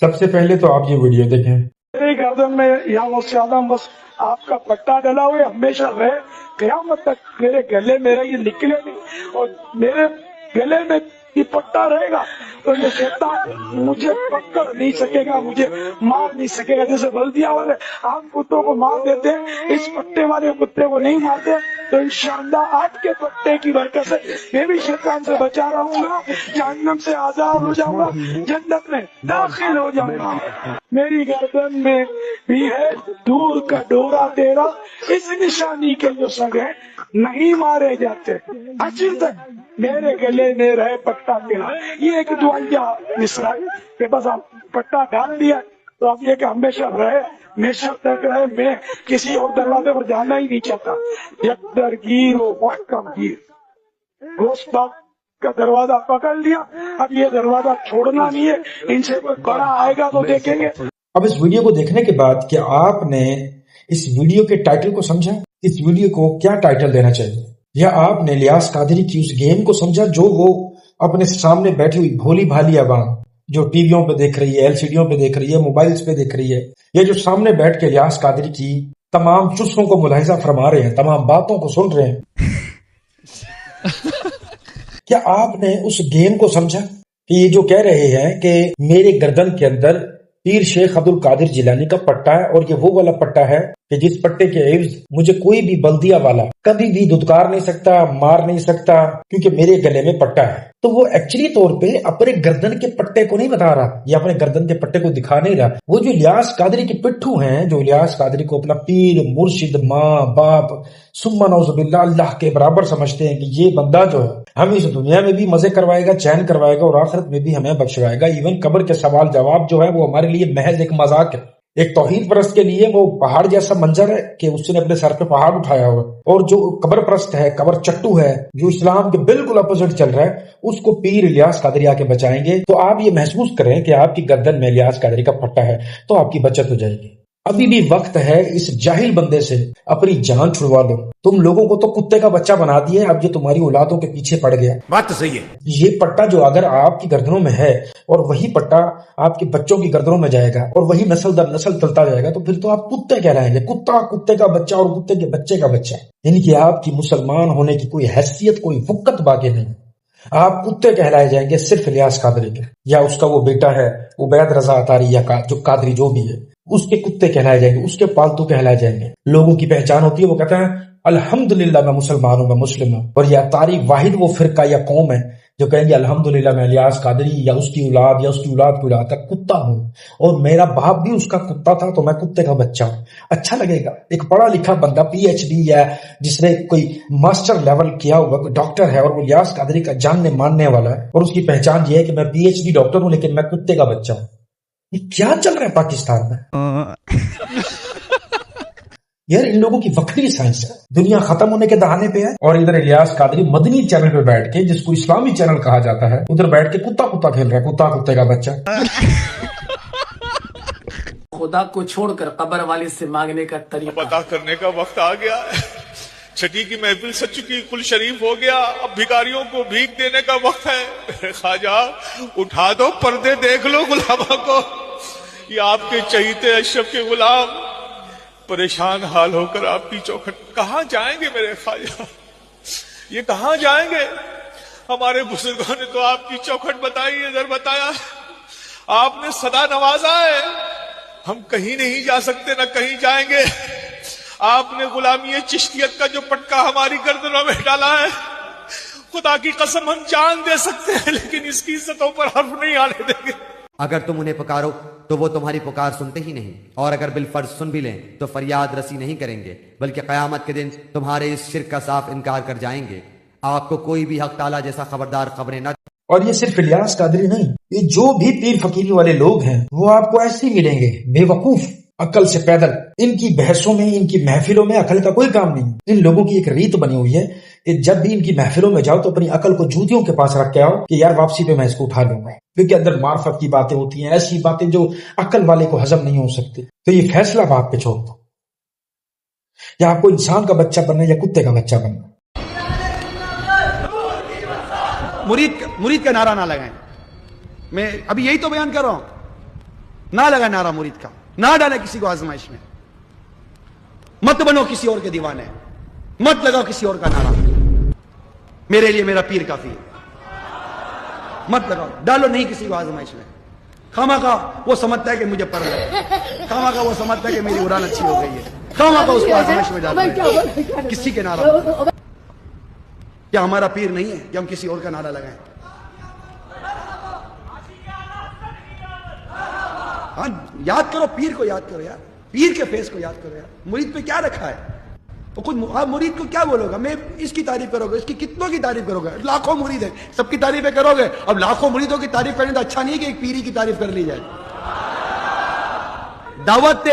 سب سے پہلے تو آپ یہ ویڈیو دیکھیں. میرے گردن میں یا آدم بس آپ کا پٹا ڈلا ہوئے ہمیشہ رہے قیامت تک. میرے گلے میرا یہ نکلے نہیں اور میرے گلے میں یہ پٹا رہے گا تو یہ شیطان مجھے پکڑ نہیں سکے گا, مجھے مار نہیں سکے گا. جیسے بلدیا والے عام کتوں کو مار دیتے ہیں, اس پٹے والے کتے کو نہیں مارتے. تو انشاءاللہ آپ کے پٹے کی برکت سے میں بھی شیطان سے بچا رہوں گا, جہنم سے آزاد ہو جاؤں گا, جنت میں داخل ہو جاؤں گا. میری گردن میں بھی ہے دور کا ڈورا تیرا, اس نشانی کے جو سگ ہیں نہیں مارے جاتے. اچھی تک میرے گلے میں رہے پٹا تیرا, یہ ایک دعائیا مصرا کہ بس آپ پٹا ڈال دیا تو آپ یہ کہ ہمیشہ رہے, ہمیشہ تک رہے. میں کسی اور دروازے پر جانا ہی نہیں چاہتا. یک درگیر و محکم گیر, گوشت باغ کا دروازہ پکڑ لیا, اب یہ دروازہ چھوڑنا نہیں ہے. ان سے کوئی بڑا آئے گا تو دیکھیں گے. اب اس ویڈیو کو دیکھنے کے بعد کیا آپ نے اس ویڈیو کے ٹائٹل کو سمجھا؟ اس ویڈیو کو کیا ٹائٹل دینا چاہیے؟ یا آپ نے الیاس قادری کی اس گیم کو سمجھا جو وہ اپنے سامنے بیٹھی ہوئی بھولی بھالی عوام جو ٹی ویوں پہ دیکھ رہی ہے, ایل سی ڈیوں پہ دیکھ رہی ہے, موبائلز پہ دیکھ رہی ہے, یا جو سامنے بیٹھ کے الیاس قادری کی تمام چسکوں کو ملاحظہ فرما رہے ہیں, تمام باتوں کو سن رہے ہیں. کیا آپ نے اس گیم کو سمجھا کہ یہ جو کہہ رہے ہیں کہ میرے گردن کے اندر پیر شیخ عبد القادر جیلانی کا پٹا ہے, اور یہ وہ والا پٹا ہے کہ جس پٹے کے عوض مجھے کوئی بھی بلدیا والا کبھی بھی دھتکار نہیں سکتا, مار نہیں سکتا, کیونکہ میرے گلے میں پٹا ہے. تو وہ ایکچولی طور پہ اپنے گردن کے پٹے کو نہیں بتا رہا, یا اپنے گردن کے پٹے کو دکھا نہیں رہا. وہ جو الیاس قادری کے پٹھو ہیں, جو الیاس قادری کو اپنا پیر, مرشد, ماں باپ, ثم نعوذ باللہ اللہ کے برابر سمجھتے ہیں کہ یہ بندہ جو ہے ہمیں اس دنیا میں بھی مزے کروائے گا, چین کروائے گا, اور آخرت میں بھی ہمیں بخشوائے گا. ایون قبر کے سوال جواب جو ہے وہ ہمارے لیے محض ایک مذاق ہے. ایک توحید پرست کے لیے وہ پہاڑ جیسا منظر ہے کہ اس نے اپنے سر پہ پہاڑ اٹھایا ہوا, اور جو قبر پرست ہے, قبر چٹو ہے, جو اسلام کے بالکل اپوزٹ چل رہا ہے, اس کو پیر الیاس قادری آ کے بچائیں گے. تو آپ یہ محسوس کریں کہ آپ کی گردن میں الیاس قادری کا پٹا ہے تو آپ کی بچت ہو جائے گی. ابھی بھی وقت ہے اس جاہل بندے سے اپنی جان چھڑوا لو. تم لوگوں کو تو کتے کا بچہ بنا دیا, اب یہ تمہاری اولادوں کے پیچھے پڑ گیا. بات تو صحیح ہے. یہ پٹا جو اگر آپ کی گردنوں میں ہے اور وہی پٹا آپ کے بچوں کی گردنوں میں جائے گا اور وہی نسل در نسل چلتا جائے گا, تو پھر تو آپ کتے کہلائیں گے. کتا کتے کا بچہ اور کتے کے بچے کا بچہ, یعنی کہ آپ کی مسلمان ہونے کی کوئی حیثیت, کوئی وقت باقی نہیں. آپ کتے کہلائے جائیں گے صرف الیاس قادری کے, یا اس کا وہ بیٹا ہے عبید رضا اطاری, یا جو قادری جو بھی ہے, اس کے کتے کہلائے جائیں گے, اس کے پالتو کہلائے جائیں گے. لوگوں کی پہچان ہوتی ہے, وہ کہتے ہیں الحمدللہ میں مسلمان ہوں, میں مسلم ہوں. اور یہ اطاری واحد وہ فرقہ یا قوم ہے جو کہیں گے الحمدللہ میں الیاس قادری یا اس کی اولاد یا اس کی اولاد کو اولاد تک کتا ہوں, اور میرا باپ بھی اس کا کتا تھا تو میں کتے کا بچہ ہوں. اچھا لگے گا ایک پڑھا لکھا بندہ پی ایچ ڈی یا جس نے کوئی ماسٹر لیول کیا ہوا, کوئی ڈاکٹر ہے, اور وہ الیاس قادری کا جاننے ماننے والا ہے, اور اس کی پہچان یہ ہے کہ میں پی ایچ ڈی ڈاکٹر ہوں لیکن میں کتے کا بچہ ہوں. یہ کیا چل رہا ہے پاکستان میں یار؟ ان لوگوں کی وکری سائنس ہے. دنیا ختم ہونے کے دہانے پہ ہے, اور ادھر الیاس قادری مدنی چینل پہ بیٹھ کے, جس کو اسلامی چینل کہا جاتا ہے, ادھر بیٹھ کے کتا کتا کھیل رہا ہے, کتا کتے کا بچہ. خدا کو چھوڑ کر قبر والے سے مانگنے کا طریقہ پتا کرنے کا وقت آ گیا ہے. چھٹی کی محفل سج چکی, کل شریف ہو گیا, اب بھکاریوں کو بھیک دینے کا وقت ہے. خواجہ اٹھا دو پردے, دیکھ لو غلاموں کو. یہ آپ کے چہیتے اشرف کے غلام پریشان حال ہو کر آپ کی چوکھٹ. کہاں جائیں گے میرے خواجہ, یہ کہاں جائیں گے؟ ہمارے بزرگوں نے تو آپ کی چوکھٹ بتائی, ادھر بتایا, آپ نے صدا نوازا ہے. ہم کہیں نہیں جا سکتے, نہ کہیں جائیں گے. آپ نے غلامی چشتیت کا جو پٹکا ہماری گردنوں میں ڈالا ہے, خدا کی قسم ہم جان دے سکتے ہیں لیکن اس کی عزتوں پر حرف نہیں آنے دیں گے. اگر تم انہیں پکارو تو وہ تمہاری پکار سنتے ہی نہیں, اور اگر بالفرض سن بھی لیں تو فریاد رسی نہیں کریں گے, بلکہ قیامت کے دن تمہارے اس شرک کا صاف انکار کر جائیں گے. آپ کو کوئی بھی حق تعالی جیسا خبردار خبریں نہ. اور یہ صرف الیاس قادری نہیں, یہ جو بھی پیر فقیری والے لوگ ہیں وہ آپ کو ایسے ہی ملیں گے, بے وقوف, عقل سے پیدل. ان کی بحثوں میں, ان کی محفلوں میں عقل کا کوئی کام نہیں. ان لوگوں کی ایک ریت بنی ہوئی ہے کہ جب بھی ان کی محفلوں میں جاؤ تو اپنی عقل کو جوتیوں کے پاس رکھ کے آؤ کہ یار واپسی پہ میں اس کو اٹھا لوں گا, کیونکہ اندر معرفت کی باتیں ہوتی ہیں, ایسی باتیں جو عقل والے کو ہضم نہیں ہو سکتی. تو یہ فیصلہ آپ پہ چھوڑ دو, یا آپ کو انسان کا بچہ بننا یا کتے کا بچہ بننا. مرید کا نعرہ نہ لگائیں, میں ابھی یہی تو بیان کر رہا ہوں. نہ لگا نعرہ مرید کا، نہ ڈالے کسی کو آزمائش میں، مت بنو کسی اور کے دیوانے، مت لگاؤ کسی اور کا نعرہ، میرے لیے میرا پیر کافی ہے، مت لگاؤ، ڈالو نہیں کسی کو آزمائش میں۔ خواہ وہ سمجھتا ہے کہ مجھے پڑھ لے، خواہ وہ سمجھتا ہے کہ میری اڑان اچھی ہو گئی ہے، خواہ اس کو آزمائش میں ڈالو کسی کے نعرہ۔ کیا ہمارا پیر نہیں ہے کہ ہم کسی اور کا نعرہ لگائیں؟ ہاں یاد کرو پیر کو، یاد کرو یار، پیر کے فیس کو یاد کرو یار۔ مرید پہ کیا رکھا ہے؟ تو خود مرید کو کیا بولو گا؟ میں اس کی تعریف کرو گے، اس کی کتنوں کی تعریف کرو گے؟ لاکھوں مرید ہیں، سب کی تعریفیں کرو گے۔ اب لاکھوں مریدوں کی تعریف کرنے تو اچھا نہیں کہ ایک پیری کی تعریف کر لی جائے۔ دعوت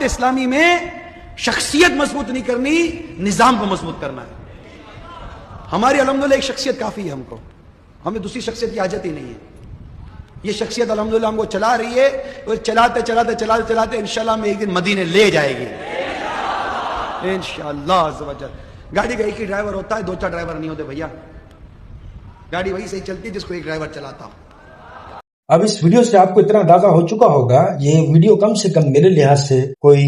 اسلامی میں شخصیت مضبوط نہیں کرنی، نظام کو مضبوط کرنا ہے۔ ہماری الحمدللہ ایک شخصیت کافی ہے، ہم کو، ہمیں دوسری شخصیت کی حاجت ہی نہیں ہے۔ یہ شخصیت الحمدللہ ہم کو چلا رہی ہے، اور چلاتے چلاتے چلاتے چلاتے انشاءاللہ ہمیں ایک دن مدینے لے جائے گی انشاءاللہ عز و جل۔ گاڑی کا ایک ہی ڈرائیور ہوتا ہے، 2-4 ڈرائیور نہیں ہوتے بھیا۔ گاڑی وہی صحیح چلتی ہے جس کو ایک ڈرائیور چلاتا ہو۔ اب اس ویڈیو سے آپ کو اتنا اندازہ ہو چکا ہوگا، یہ ویڈیو کم سے کم میرے لحاظ سے کوئی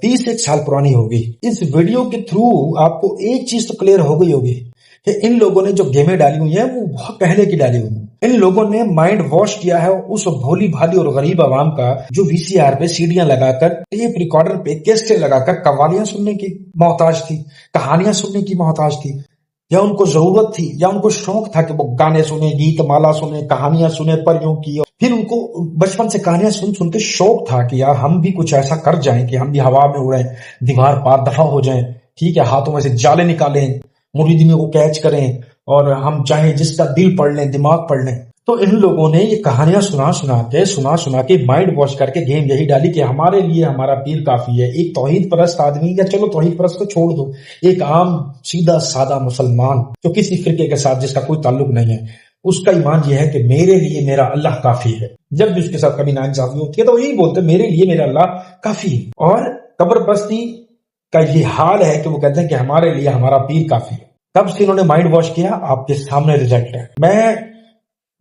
30 سال پرانی ہوگی۔ اس ویڈیو کے تھرو آپ کو ایک چیز تو کلیئر ہو گئی ہوگی کہ ان لوگوں نے جو گیمیں ڈالی ہوئی ہیں وہ بہت پہلے کی ڈالی ہوئی ہیں۔ ان لوگوں نے مائنڈ واش کیا ہے اس بھولی بھالی اور غریب عوام کا جو وی سی آر پہ سیڈیاں لگا کر، ٹیپ ریکارڈر پہ کیسٹیں لگا کر قوالیاں سننے کی محتاج تھی، کہانیاں سننے کی محتاج تھی، یا ان کو ضرورت تھی، یا ان کو شوق تھا کہ وہ گانے سنیں، گیت مالا سنیں، کہانیاں سنیں پریوں کی۔ پھر ان کو بچپن سے کہانیاں سن کے شوق تھا کہ یار ہم بھی کچھ ایسا کر جائیں کہ ہم بھی ہوا میں اڑیں، دیوار پار دفع ہو جائیں، ٹھیک ہے، ہاتھوں میں سے جالے نکالیں، مریدوں کو کیچ کریں، اور ہم چاہیں جس کا دل پڑھ لیں، دماغ پڑھ لیں۔ تو ان لوگوں نے یہ کہانیاں سنا کے مائنڈ واش کر کے گیم یہی ڈالی کہ ہمارے لیے ہمارا پیر کافی ہے۔ ایک توحید پرست آدمی، یا چلو توحید پرست کو چھوڑ دو، ایک عام سیدھا سادہ مسلمان جو کسی فرقے کے ساتھ جس کا کوئی تعلق نہیں ہے، اس کا ایمان یہ ہے کہ میرے لیے میرا اللہ کافی ہے۔ جب بھی اس کے ساتھ کبھی ناانصافی ہوتی ہے تو وہ یہی بولتے ہیں میرے لیے میرا اللہ کافی ہے۔ اور قبر پرستی کا یہ حال ہے کہ وہ کہتے ہیں کہ ہمارے لیے ہمارا پیر کافی ہے۔ کب سے انہوں نے مائنڈ واش کیا؟ آپ کے سامنے رزلٹ ہے۔ میں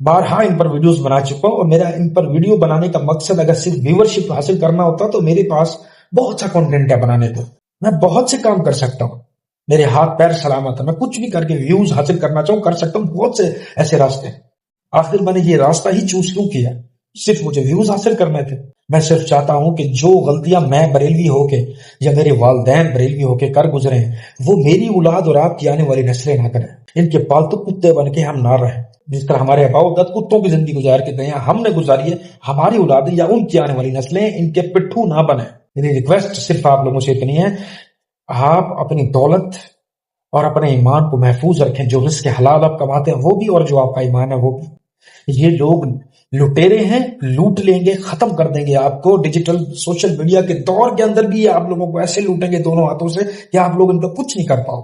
بارہا ان پر ویڈیوز بنا چکا ہوں، اور میرا ان پر ویڈیو بنانے کا مقصد اگر صرف ویورشپ حاصل کرنا ہوتا تو میرے پاس بہت سا کنٹینٹ ہے بنانے کو، میں بہت سے کام کر سکتا ہوں، میرے ہاتھ پیر سلامت ہے، میں کچھ بھی کر کے ویوز حاصل کرنا چاہوں کر سکتا ہوں، بہت سے ایسے راستے ہیں۔ آخر میں نے یہ راستہ ہی چوز کیوں کیا؟ صرف مجھے ویوز حاصل کرنے تھے۔ میں صرف چاہتا ہوں کہ جو غلطیاں میں بریلوی ہو کے یا میرے والدین بریلوی ہو کے کر گزرے ہیں وہ میری اولاد اور آپ کی آنے والی نسلیں نہ کریں، ان کے پالتو کتے بن کے ہم نہ رہیں۔ جس طرح ہمارے آباء و اجداد کتوں کی زندگی گزار کے گئے ہیں، ہم نے گزاری ہے، ہماری اولادیں یا ان کی آنے والی نسلیں ان کے پٹھو نہ بنیں۔ میری ریکویسٹ صرف آپ لوگوں سے اتنی ہے، آپ اپنی دولت اور اپنے ایمان کو محفوظ رکھیں، جو رزق حلال آپ کماتے ہیں وہ بھی، اور جو آپ کا ایمان ہے وہ بھی۔ یہ لوگ لٹیرے ہیں، لوٹ لیں گے، ختم کر دیں گے آپ کو۔ ڈیجیٹل سوشل میڈیا کے دور کے اندر بھی آپ لوگوں کو ایسے لوٹیں گے دونوں ہاتھوں سے کہ آپ لوگ ان کا کچھ نہیں کر پاؤ۔